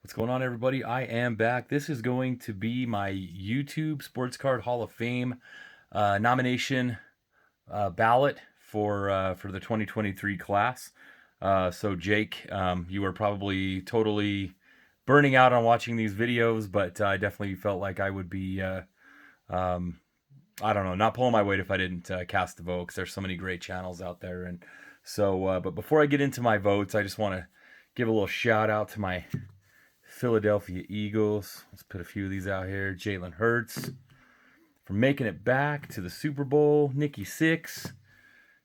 What's going on, everybody? I am back. This is going to be my YouTube Sportscard Hall of Fame nomination ballot for the 2023 class. So, Jake, you were probably totally burning out on watching these videos, but I definitely felt like I would be, um, I don't know, not pulling my weight if I didn't cast the vote because there's so many great channels out there. And so, but before I get into my votes, I just want to give a little shout out to my Philadelphia Eagles. Let's put a few of these out here. Jalen Hurts for making it back to the Super Bowl. Nikki Sixx,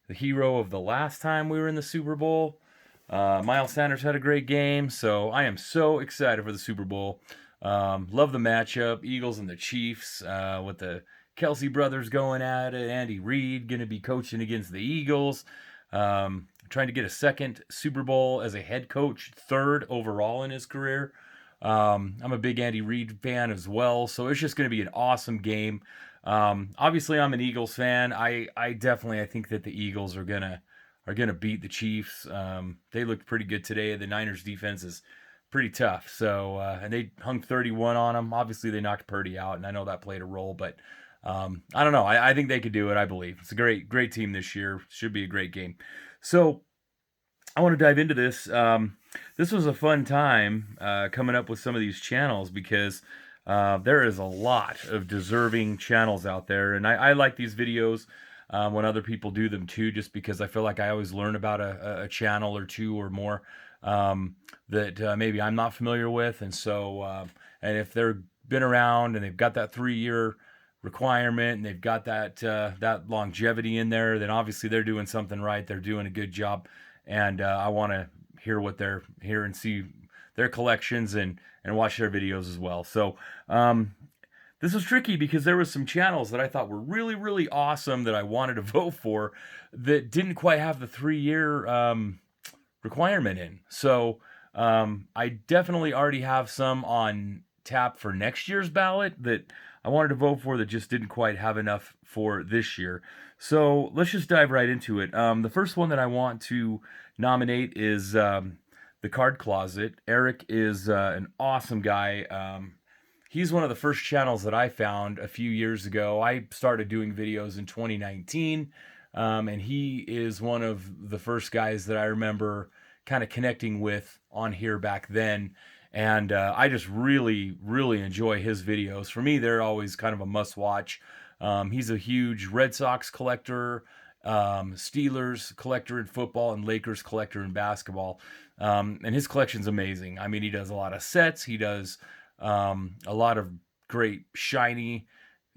the hero of the last time we were in the Super Bowl. Miles Sanders had a great game, so I am so excited for the Super Bowl. Love the matchup. Eagles and the Chiefs with the Kelsey brothers going at it. Andy Reid going to be coaching against the Eagles. Trying to get a second Super Bowl as a head coach, third overall in his career. I'm a big Andy Reid fan as well, so it's just going to be an awesome game. Obviously, I'm an Eagles fan. I think that the Eagles are gonna beat the Chiefs. They looked pretty good today. The Niners defense is pretty tough. So and they hung 31 on them. Obviously, they knocked Purdy out, and I know that played a role, but I don't know. I think they could do it. I believe it's a great team this year. Should be a great game. So I want to dive into this. This was a fun time coming up with some of these channels because there is a lot of deserving channels out there, and I like these videos when other people do them too, just because I feel like I always learn about a channel or two or more that maybe I'm not familiar with, and so and if they're been around and they've got that 3-year requirement and they've got that longevity in there, then obviously they're doing something right. They're doing a good job, and I want to hear what they're here and see their collections and watch their videos as well. So this was tricky because there was some channels that I thought were really awesome that I wanted to vote for that didn't quite have the 3-year requirement in. So I definitely already have some on tap for next year's ballot that I wanted to vote for that just didn't quite have enough for this year. So let's just dive right into it. The first one that I want to nominate is the Card Closet. Eric is an awesome guy. He's one of the first channels that I found a few years ago. I started doing videos in 2019, and he is one of the first guys that I remember kind of connecting with on here back then. And I just really enjoy his videos. For me, they're always kind of a must-watch. He's a huge Red Sox collector, Steelers collector in football, and Lakers collector in basketball. And his collection's amazing. I mean, he does a lot of sets. He does a lot of great shiny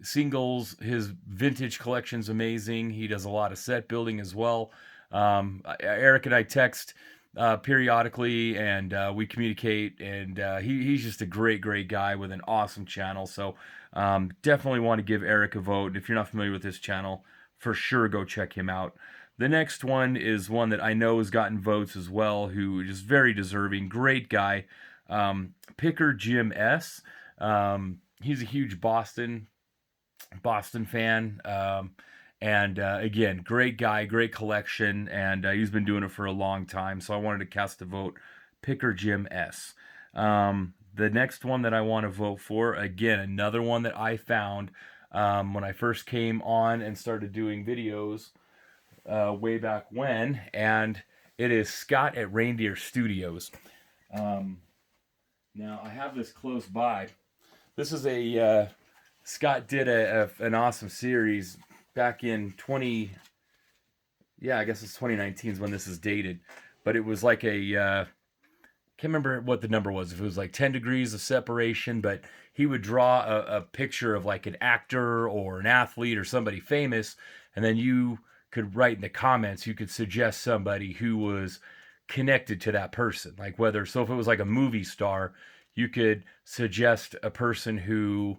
singles. His vintage collection's amazing. He does a lot of set building as well. Eric and I text periodically, and we communicate, and he's just a great guy with an awesome channel. So definitely want to give Eric a vote. And if you're not familiar with this channel, for sure go check him out. The next one is one that I know has gotten votes as well, who is very deserving. Great guy. Picker Jim S. He's a huge Boston fan. And again, great guy, great collection, and he's been doing it for a long time. So I wanted to cast a vote, Picker Jim S. The next one that I want to vote for, again, another one that I found when I first came on and started doing videos way back when, and it is Scott at Reindeer Studios. Now, I have this close by. This is Scott did an awesome series back in I guess it's 2019 is when this is dated, but it was like can't remember what the number was, if it was like 10 degrees of separation, but he would draw a picture of like an actor or an athlete or somebody famous, and then you could write in the comments, you could suggest somebody who was connected to that person, like so if it was like a movie star, you could suggest a person who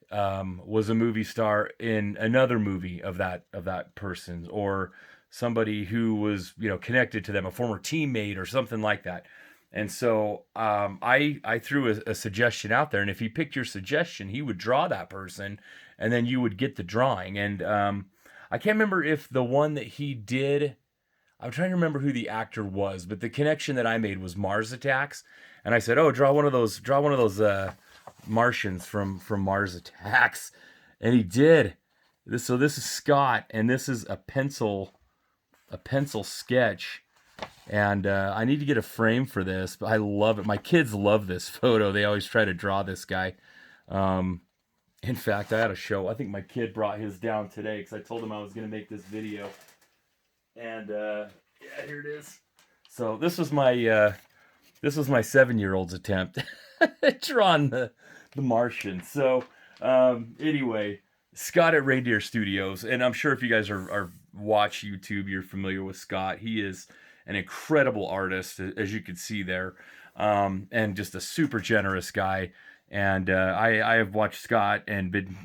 was a movie star in another movie of that person's, or somebody who was connected to them, a former teammate or something like that. And so I threw a suggestion out there, and if he picked your suggestion, he would draw that person, and then you would get the drawing. And I can't remember if the one that he did, I'm trying to remember who the actor was, but the connection that I made was Mars Attacks. And I said, "Oh, draw one of those Martians from Mars Attacks," and he did. This is Scott, and this is a pencil sketch. And I need to get a frame for this, but I love it. My kids love this photo. They always try to draw this guy. In fact, I had a show. I think my kid brought his down today because I told him I was going to make this video. And yeah, here it is. So this was my 7-year-old's attempt at drawing the Martian. So anyway, Scott at Reindeer Studios, and I'm sure if you guys are watch YouTube, you're familiar with Scott. He is an incredible artist, as you can see there, and just a super generous guy. And I have watched Scott and been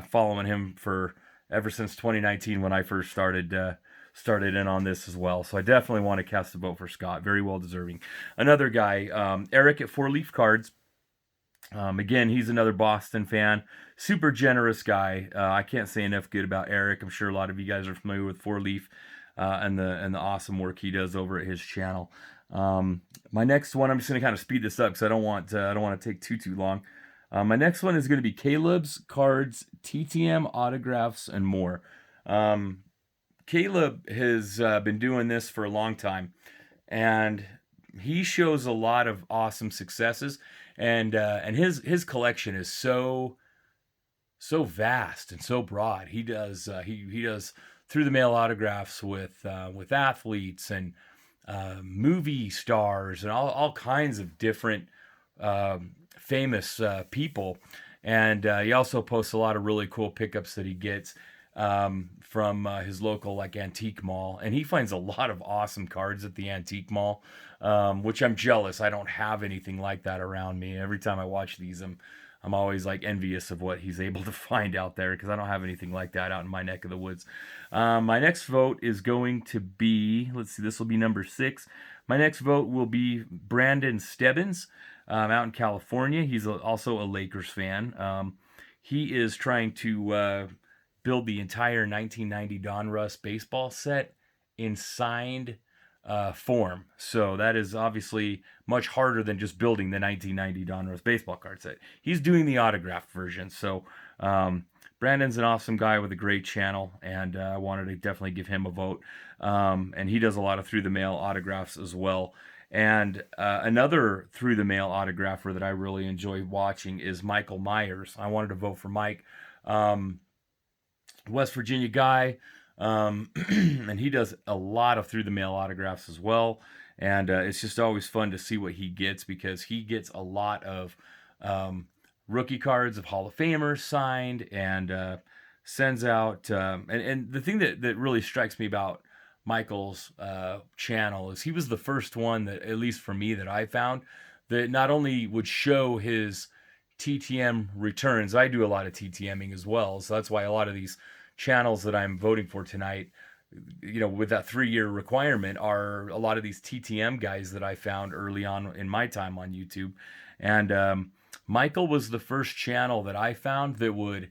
following him for ever since 2019 when I first started in on this as well. So I definitely want to cast a vote for Scott. Very well deserving. Another guy, Eric at 4 Leaf Cards. Again, he's another Boston fan. Super generous guy. I can't say enough good about Eric. I'm sure a lot of you guys are familiar with 4 Leaf and the awesome work he does over at his channel. My next one, I'm just going to kind of speed this up because I don't want to take too long. My next one is going to be Caleb's Cards, TTM, autographs, and more. Caleb has been doing this for a long time, and he shows a lot of awesome successes, and his collection is so vast and so broad. He does he does through the mail autographs with athletes and movie stars and all kinds of different famous people, and he also posts a lot of really cool pickups that he gets from his local like antique mall, and he finds a lot of awesome cards at the antique mall, which I'm jealous. I don't have anything like that around me. Every time I watch these, I'm always like envious of what he's able to find out there because I don't have anything like that out in my neck of the woods. My next vote is going to be, let's see, this will be number 6. My next vote will be Brandon Stebbins out in California. He's also a Lakers fan. He is trying to build the entire 1990 Donruss baseball set in signed form. So that is obviously much harder than just building the 1990 Donruss baseball card set. He's doing the autographed version. So Brandon's an awesome guy with a great channel, and I wanted to definitely give him a vote. And he does a lot of through the mail autographs as well. And another through the mail autographer that I really enjoy watching is Michael Myers. I wanted to vote for Mike. West Virginia guy, and he does a lot of through the mail autographs as well, and it's just always fun to see what he gets because he gets a lot of rookie cards of Hall of Famers signed, and sends out and the thing that really strikes me about Michael's channel is he was the first one that, at least for me, that I found that not only would show his TTM returns. I do a lot of TTMing as well, so that's why a lot of these channels that I'm voting for tonight, with that 3-year requirement, are a lot of these TTM guys that I found early on in my time on YouTube. And Michael was the first channel that I found that would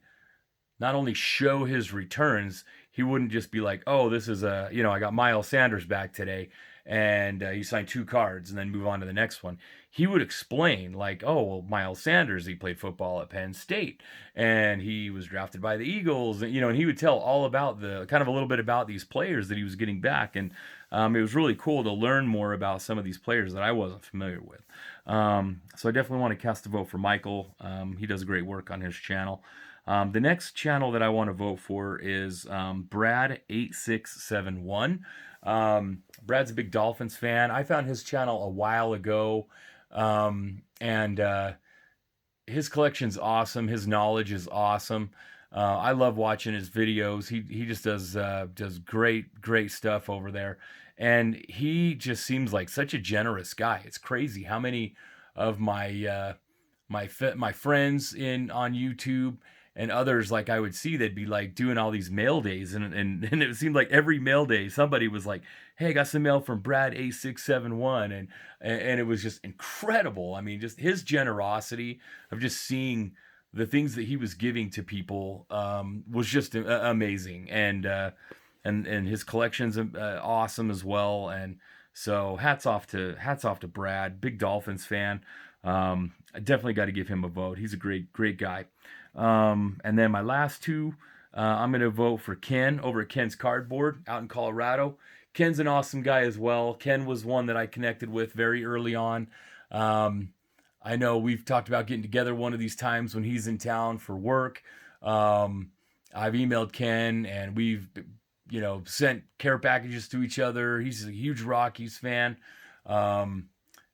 not only show his returns, he wouldn't just be like, oh, this is I got Miles Sanders back today, and he signed 2 cards, and then move on to the next one. He would explain, like, oh, well, Miles Sanders, he played football at Penn State, and he was drafted by the Eagles, and he would tell all about a little bit about these players that he was getting back, and it was really cool to learn more about some of these players that I wasn't familiar with. So I definitely want to cast a vote for Michael. He does great work on his channel. The next channel that I want to vote for is Brad8671. Brad's a big Dolphins fan. I found his channel a while ago, and his collection's awesome. His knowledge is awesome. I love watching his videos. He just does great stuff over there, and he just seems like such a generous guy. It's crazy how many of my friends on YouTube and others, like, I would see, they'd be like doing all these mail days, and it seemed like every mail day somebody was like, hey, I got some mail from Brad 8671, and it was just incredible. I mean, just his generosity of just seeing the things that he was giving to people was just amazing, and his collection's awesome as well. And So hats off to Brad, big Dolphins fan. I definitely got to give him a vote. He's a great guy. And then my last two, I'm going to vote for Ken over at Ken's Cardboard out in Colorado. Ken's an awesome guy as well. Ken was one that I connected with very early on. Um, I know we've talked about getting together one of these times when he's in town for work. Um, I've emailed Ken and we've, sent care packages to each other. He's a huge Rockies fan. Um,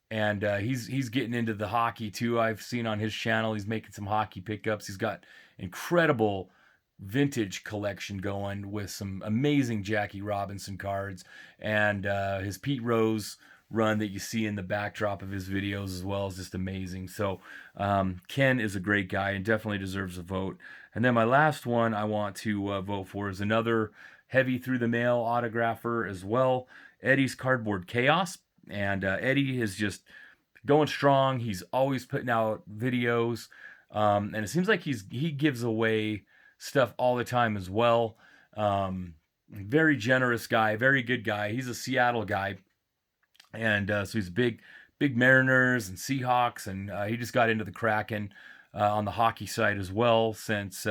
and he's getting into the hockey too. I've seen on his channel he's making some hockey pickups. He's got incredible vintage collection going with some amazing Jackie Robinson cards and his Pete Rose run that you see in the backdrop of his videos as well is just amazing. So Ken is a great guy and definitely deserves a vote. And then my last one I want to vote for is another heavy through the mail autographer as well, Eddie's Cardboard Chaos. And Eddie is just going strong. He's always putting out videos, and it seems like he gives away stuff all the time as well. Very generous guy, very good guy. He's a Seattle guy, and so he's big Mariners and Seahawks, and he just got into the Kraken on the hockey side as well since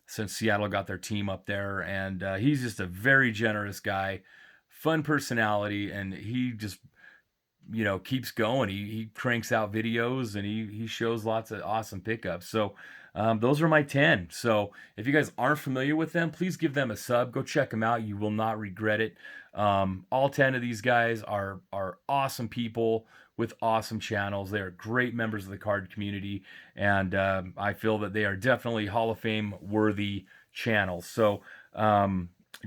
Seattle got their team up there, and he's just a very generous guy, fun personality, and he just keeps going. He cranks out videos and he shows lots of awesome pickups. So those are my 10. So if you guys aren't familiar with them, please give them a sub. Go check them out. You will not regret it. All 10 of these guys are awesome people with awesome channels. They are great members of the card community, and I feel that they are definitely Hall of Fame worthy channels. So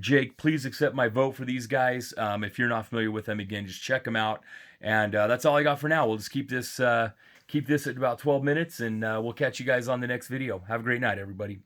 Jake, please accept my vote for these guys. If you're not familiar with them, again, just check them out. And that's all I got for now. We'll just keep this at about 12 minutes, and we'll catch you guys on the next video. Have a great night, everybody.